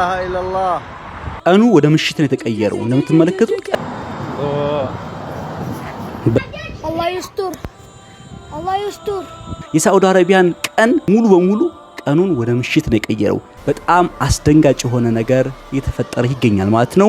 إله إلا الله ቀኑ ወደ ምሽት ነው የተቀየረው እንደምትመለከቱት الله يستر الله يستر የሳዑዲ አረቢያን ቀን ሙሉ በሙሉ ቀኑን ወደ ምሽት ነው የቀየረው በጣም አስደንጋጭ የሆነ ነገር እየተፈጠረ ይገኛል ማለት ነው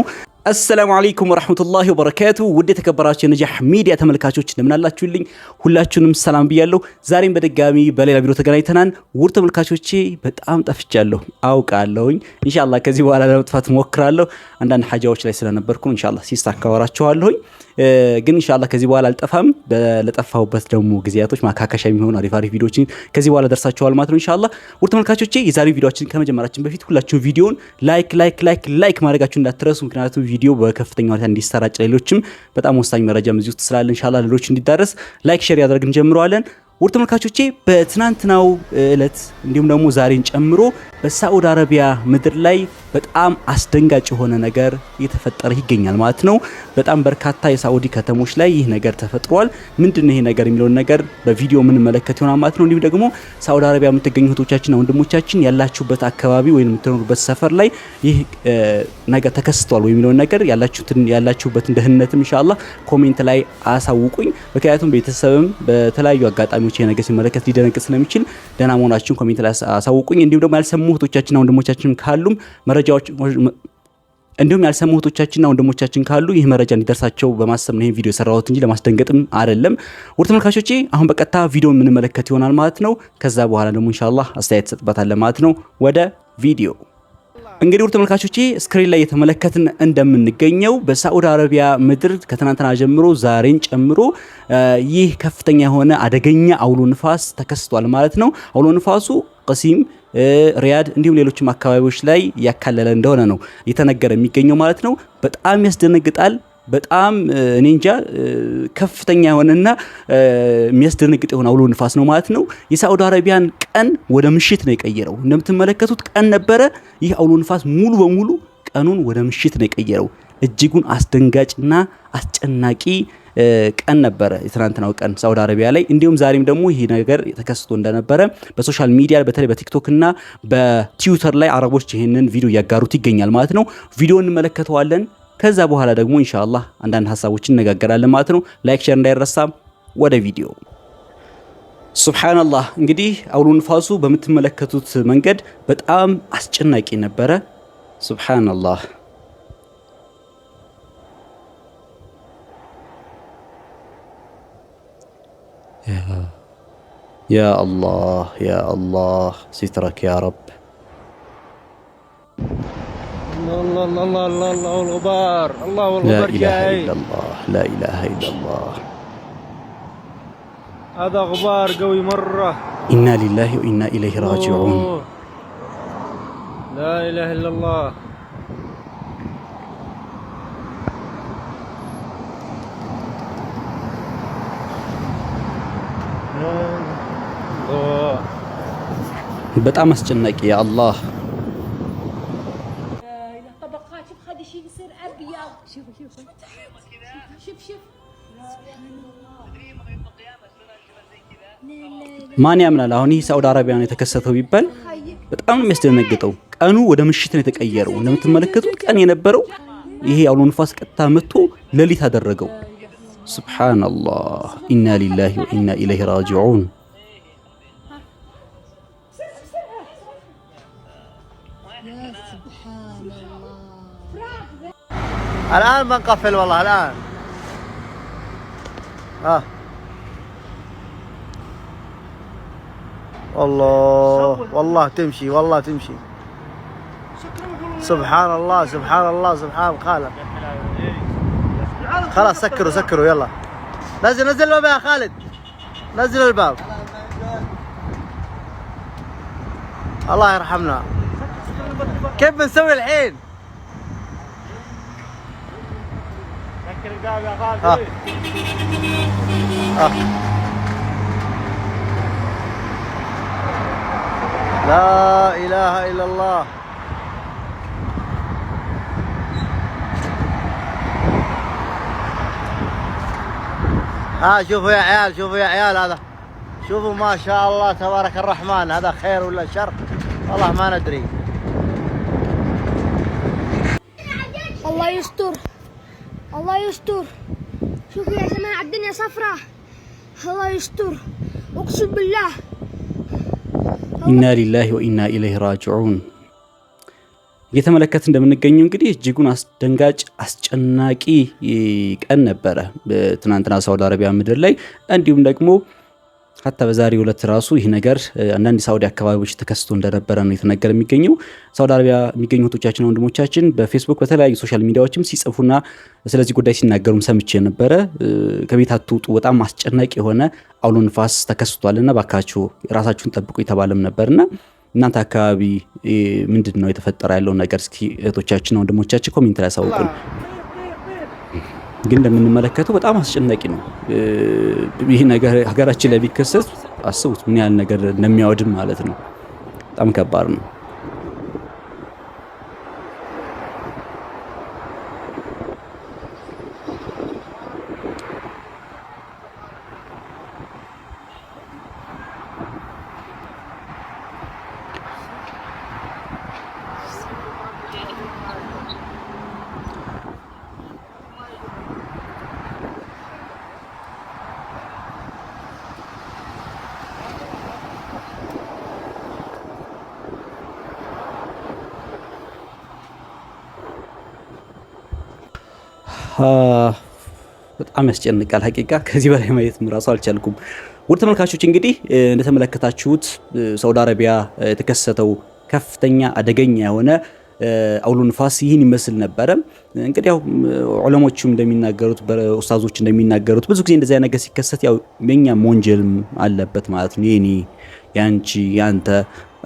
السلام عليكم ورحمة الله وبركاته ودي تكبراتي نجاح ميديا تملكاتوች እንደምን አላችሁልኝ ሁላችሁንም ሰላም ብያለሁ ዛሬም በድጋሚ በሌላ ቪዲዮ ተገናኝተናል ውድ ተመልካቾቼ በጣም ጠፍቻለሁ አውቃለሁኝ ኢንሻአላህ ከዚህ በኋላ ለመጥፋት ሞክራለሁ አንዳንድ ሐጃዎች ላይ ስለነበርኩ ኢንሻአላህ ሲሳካ ወራቸዋለሁኝ ግን ኢንሻአላህ ከዚህ በኋላ አልጠፋም ለጠፋሁበት ደግሞ ግዚያቶች ማካካሻ የሚሆኑ አሪፍ ቪዲዮዎችን ከዚህ በኋላ ደርሳችኋል ማለት ነው ኢንሻአላህ ውድ ተመልካቾቼ የዛሬው ቪዲዮአችን ከመጀመራችን በፊት ሁላችሁም ቪዲዮውን ላይክ ማድረጋችሁን እንዳትረሱ ምክንያቱም ቪዲዮ በከፍተኛ ሁኔታ እንዲሰራጭ ሌሎችም በጣም ወሳኝ መረጃም እዚህ ውስጥ ስላለ ኢንሻአላህ ሌሎች እንዲዳረስ ላይክ ሼር ያደርግን ጀምረዋለን ውድ ተመልካቾቼ በትናንትናው እለት እንዲሁም ደግሞ ዛሬን ጨምሮ በሳዑዲ አረቢያ ምድር ላይ በጣም አስደንጋጭ የሆነ ነገር እየተፈጠረ ይገኛል ማለት ነው በጣም በርካታ የሳዑዲ ከተሞች ላይ ይህ ነገር ተፈጥሯል ምንድነው ይሄ ነገር የሚለው ነገር በቪዲዮ ምን መለከት ይሆናል ማለት ነው እንዲሁም ደግሞ ሳዑዲ አረቢያ የምትገኙ እህቶቻችንና ወንድሞቻችን ያላችሁበት አካባቢ ወይንም የምትኖሩበት ሰፈር ላይ ይህ ነገር ተከስቷል ወይ የሚለው ነገር ያላችሁበት ደህንነትም ኢንሻአላህ ኮሜንት ላይ አሳውቁኝ ምክንያቱም ቤተሰብም በተለያዩ አጋጣሚዎች ይሄ ነገር ሲመለከት ሊደነቅ ስለሚችል ደህና መሆናችሁን ኮሜንት ላይ አሳውቁኝ እንዲሁም ደግሞ ያልሰሙ እህቶቻችንና ወንድሞቻችን ካሉም መረጃዎች እንዲሁም ያልሰሙ እህቶቻችንና ወንድሞቻችን ካሉ ይህ መረጃ እንዲደርሳቸው በማሰብ ነው ይሄን ቪዲዮ ሰራሁት እንጂ ለማስደንገጥም አይደለም ውድ ተመልካቾቼ አሁን በቀጥታ ቪዲዮውን የምንመለከት ይሆናል ማለት ነው ከዛ በኋላ ደግሞ ኢንሻአላህ አስተያየት ሰጥባታለን ማለት ነው ወደ ቪዲዮ እንግዲህ ውድ ተመልካቾቼ ስክሪን ላይ የተመለከትን እንደምንገኘው በሳዑዲ አረቢያ ምድር ከትናንትና ጀምሮ ዛሬን ጨምሮ ይህ ከፍተኛ የሆነ አደገኛ አውሎ ንፋስ ተከስቷል ማለት ነው አውሎ ንፋሱ ቀሲም ሪያድ እንዲሁም ሌሎችም አካባቢዎች ላይ ያካለለ እንደሆነ ነው የተነገረ የሚገኘው ማለት ነው በጣም ያስደነግጣል በጣም እኔ እንጃ ከፍተኛ የሆነና የሚያስደነግጥ የሆነ አውሎ ንፋስ ነው ማለት ነው የሳዑዲ አረቢያን ቀን ወደ ምሽት ነው የቀየረው እንደምትመለከቱት ቀን ነበረ ይህ አውሎ ንፋስ ሙሉ በሙሉ ቀኑን ወደ ምሽት ነው የቀየረው እጅጉን አስደንጋጭና አስጨናቂ ቀን ነበረ የትናንትናው ቀን ሳዑዲ አረቢያ ላይ እንዲሁም ዛሬም ደግሞ ይሄ ነገር ተከስቶ እንደነበረ በሶሻል ሚዲያ በተለይ በቲክቶክ እና በትዊተር ላይ አረቦች ይሄንን ቪዲዮ ያጋሩት ይገኛል ማለት ነው ቪዲዮውን እንመለከተዋለን ከዛ በኋላ ደግሞ ኢንሻአላህ አንዳንድ ሐሳቦችን እንነጋገራለን ማለት ነው ላይክ ሼር እንዳይረሳ ወደ ቪዲዮ ሱብሃንአላህ እንግዲህ አውሎ ንፋሱ በመተመለከቱት መንገድ በጣም አስጨናቂ ነበረ ሱብሃንአላህ يا الله سترك يا رب الله الله الله الله الله الغبار الله والغبار جاي لا إله إلا الله هذا غبار قوي مرة إنا لله وإنا إليه راجعون لا إله إلا الله በጣም አስጨናቂ ያ አላህ ማን ያምናል አሁን ይህ ሳዑዲ አረቢያ ነው የተከሰተው ቢባል በጣም ነው የሚያስደነግጠው ቀኑ ወደ ምሽት ነው የተቀየረው እንደምትመለከቱት ቀን የነበረው ይሄ አውሎ ንፋስ ቀጥታ መጥቶ ሌሊት አደረገው ሱብሃንአላህ ኢና ሊላሂ ወኢና ኢለይሂ ራጂዑን الآن بنقفل والله الآن والله تمشي والله تمشي سبحان الله سبحان الله سبحان خالد خلاص سكروا يلا نزل الباب يا خالد نزل الباب الله يرحمنا كيف بنسوي الحين سكر الباب يا خالد لا إله إلا الله شوفوا يا عيال شوفوا يا عيال هذا شوفوا ما شاء الله تبارك الرحمن هذا خير ولا شر والله ما ندري الله يستر الله يستر. شوفوا يا جماعة الدنيا صفرة. الله يستر أقسم بالله. ኢና ሊላሂ ወኢና ኢለይሂ ራጂዑን። እየተመለከት እንደምንገኘው እንግዲህ እጅጉን አስደንጋጭ አስጨናቂ ቀን ነበረ ትናንትና ሳውዲ አረቢያ ምድር ላይ እንዲሁም ደግሞ ሐታ በዛሬው ዕለት ራሱ ይህ ነገር አንዳንድ ሳውዲ አካባቢዎች ተከስቶ እንደነበረ ነው የተነገረ የሚገኘው። ሳውዲ አረቢያ የሚገኙ እህቶቻችንና ወንድሞቻችን በፌስቡክ በተለያዩ ሶሻል ሚዲያዎችም ሲጽፉና ስለዚህ ጉዳይ ሲናገሩም ሰምቼ ነበረ። ከቤት አትውጡ፣ በጣም አስጨናቂ የሆነ አውሎ ንፋስ ተከስቷልና ባካችሁ ራሳችሁን ጠብቁ የተባለም ነበርና እናንተ አካባቢ ምንድነው የተፈጠረ ያለው ነገር? እስኪ እህቶቻችንና ወንድሞቻችን ኮሜንት ላይ አሳውቁን። ግን እንደምንመለከተው በጣም አስጨናቂ ነው። ይህ ነገር ሀገራችን ላይ ቢከሰት አስቡት ምን ያህል ነገር እንደሚያወድም ማለት ነው። በጣም ከባድ ነው። በጣም ያስጨንቃል ሐቂቃ። ከዚህ በላይ ማየት ራሱ አልቻልኩም። ውድ ተመልካቾች እንግዲህ እንደተመለከታችሁት ሳውዲ አረቢያ የተከሰተው ከፍተኛ አደገኛ የሆነ አውሎ ንፋስ ይህን ይመስል ነበረ። እንግዲህ ያው ዑለሞቹም እንደሚናገሩት በኡስታዞች እንደሚናገሩት ብዙ ጊዜ እንደዚህ ነገር ሲከሰት ያው የኛም ወንጀልም አለበት ማለት ነው። የኔ ያንቺ ያንተ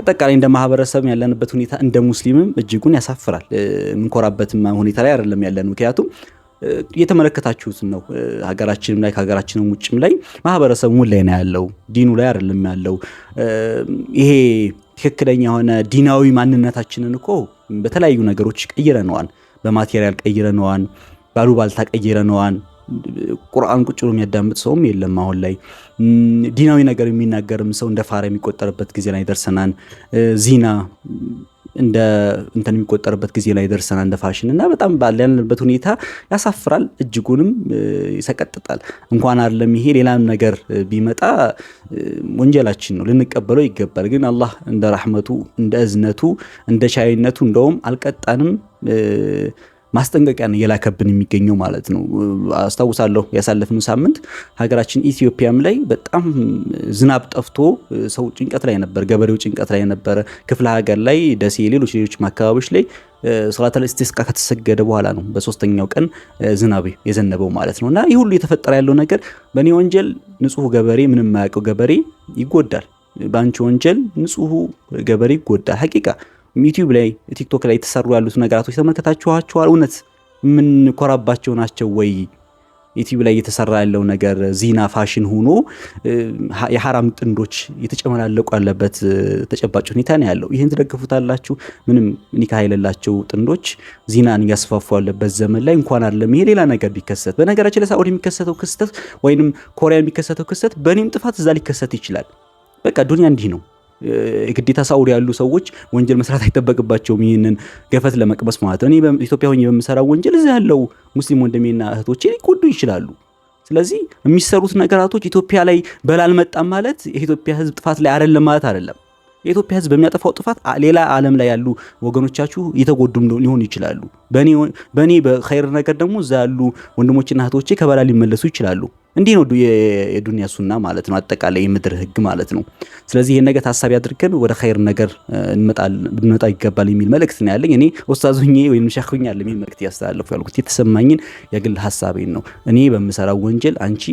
አጠቃላይ እንደ ማህበረሰብ ያለንበት ሁኔታ እንደ ሙስሊምም እጅጉን ያሳፍራል። ምንኮራበትም ሁኔታ ላይ አይደለም ያለን። ምክንያቱም እየተመለከታችሁት ነው ሀገራችንም ላይ ከሀገራችንም ውጭም ላይ ማህበረሰቡ ምን ላይ ነው ያለው? ዲኑ ላይ አይደለም ያለው። ይሄ ትክክለኛ የሆነ ዲናዊ ማንነታችንን እኮ በተለያዩ ነገሮች ቀይረነዋል። በማቴሪያል ቀይረነዋል፣ ባሉባልታ ቀይረነዋል። ቁርአን ቁጭ ብሎ የሚያዳምጥ ሰውም የለም አሁን ላይ። ዲናዊ ነገር የሚናገርም ሰው እንደ ፋራ የሚቆጠርበት ጊዜ ላይ ደርሰናል። ዚና እንደ እንትን የሚቆጠርበት ጊዜ ላይ ደርሰናል እንደ ፋሽን እና በጣም ባለንበት ሁኔታ ያሳፍራል፣ እጅጉንም ይሰቀጥጣል። እንኳን አይደለም ይሄ ሌላም ነገር ቢመጣ ወንጀላችን ነው፣ ልንቀበለው ይገባል። ግን አላህ እንደ ረህመቱ እንደ እዝነቱ እንደ ቻይነቱ እንደውም አልቀጣንም፣ ማስጠንቀቂያ ነው የላከብን የሚገኘው ማለት ነው። አስታውሳለሁ ያሳለፍነው ሳምንት ሀገራችን ኢትዮጵያም ላይ በጣም ዝናብ ጠፍቶ ሰው ጭንቀት ላይ ነበር፣ ገበሬው ጭንቀት ላይ ነበር። ክፍለ ሀገር ላይ ደሴ፣ ሌሎች አካባቢዎች ላይ ሶላተል ኢስቲስቃ ከተሰገደ በኋላ ነው በሶስተኛው ቀን ዝናብ የዘነበው ማለት ነውና ይህ ሁሉ የተፈጠረ ያለው ነገር በእኔ ወንጀል ንጹህ ገበሬ ምንም የማያውቀው ገበሬ ይጎዳል፣ በአንቺ ወንጀል ንጹህ ገበሬ ይጎዳል። ሐቂቃ ዩቲዩብ ላይ ቲክቶክ ላይ የተሰሩ ያሉት ነገራቶች ተመልከታችኋቸዋል? እውነት የምንኮራባቸው ናቸው ወይ? ዩቲዩብ ላይ እየተሰራ ያለው ነገር ዚና ፋሽን ሆኖ የሐራም ጥንዶች የተጨመላለቁ ያለበት ተጨባጭ ሁኔታ ነው ያለው። ይህን ትደግፉታላችሁ? ምንም ኒካህ የሌላቸው ጥንዶች ዚናን እያስፋፉ ያለበት ዘመን ላይ እንኳን አይደለም ይሄ ሌላ ነገር ቢከሰት፣ በነገራችን ላይ ሳውዲ የሚከሰተው ክስተት ወይንም ኮሪያ የሚከሰተው ክስተት በእኔም ጥፋት እዛ ሊከሰት ይችላል። በቃ ዱንያ እንዲህ ነው። ግዴታ ሳውዲ ያሉ ሰዎች ወንጀል መስራት አይጠበቅባቸውም ይህንን ገፈት ለመቅመስ ማለት ነው። እኔ በኢትዮጵያ ሆኜ በምሰራው ወንጀል እዚህ ያለው ሙስሊም ወንድሜና እህቶቼ ሊጎዱ ይችላሉ። ስለዚህ የሚሰሩት ነገራቶች ኢትዮጵያ ላይ በላልመጣም ማለት የኢትዮጵያ ሕዝብ ጥፋት ላይ አይደለም ማለት አይደለም። የኢትዮጵያ ሕዝብ በሚያጠፋው ጥፋት ሌላ ዓለም ላይ ያሉ ወገኖቻችሁ እየተጎዱም ሊሆኑ ይችላሉ። በእኔ በኸይር ነገር ደግሞ እዛ ያሉ ወንድሞችና እህቶቼ ከበላ ሊመለሱ ይችላሉ። እንዲህ ነው የዱንያ ሱና ማለት ነው፣ አጠቃላይ የምድር ህግ ማለት ነው። ስለዚህ ይሄን ነገር ታሳቢ አድርገን ወደ ኸይር ነገር እንመጣ ይገባል የሚል መልእክት ነው ያለኝ። እኔ ኡስታዙኝ ወይም ሸኹኝ ያለ የሚል መልእክት ያስተላልፉ ያልኩት የተሰማኝን የግል ሐሳቤን ነው። እኔ በምሰራው ወንጀል አንቺ፣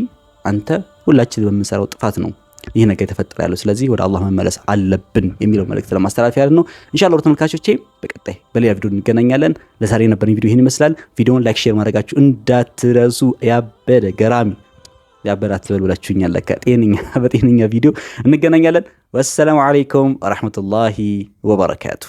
አንተ፣ ሁላችን በምንሰራው ጥፋት ነው ይሄ ነገር የተፈጠረ ያለው። ስለዚህ ወደ አላህ መመለስ አለብን የሚለው መልእክት ለማስተላለፍ ያለ ነው። ኢንሻአላህ ተመልካቾቼ በቀጣይ በሌላ ቪዲዮ እንገናኛለን። ለዛሬ የነበረን ቪዲዮ ይሄን ይመስላል። ቪዲዮውን ላይክ፣ ሼር ማድረጋችሁ እንዳትረሱ። ያበደ ገራሚ ያበራት ትበሉላችሁኛል። ለካ በጤነኛ ቪዲዮ እንገናኛለን። ወሰላሙ አለይኩም ወራህመቱላሂ ወበረካቱ።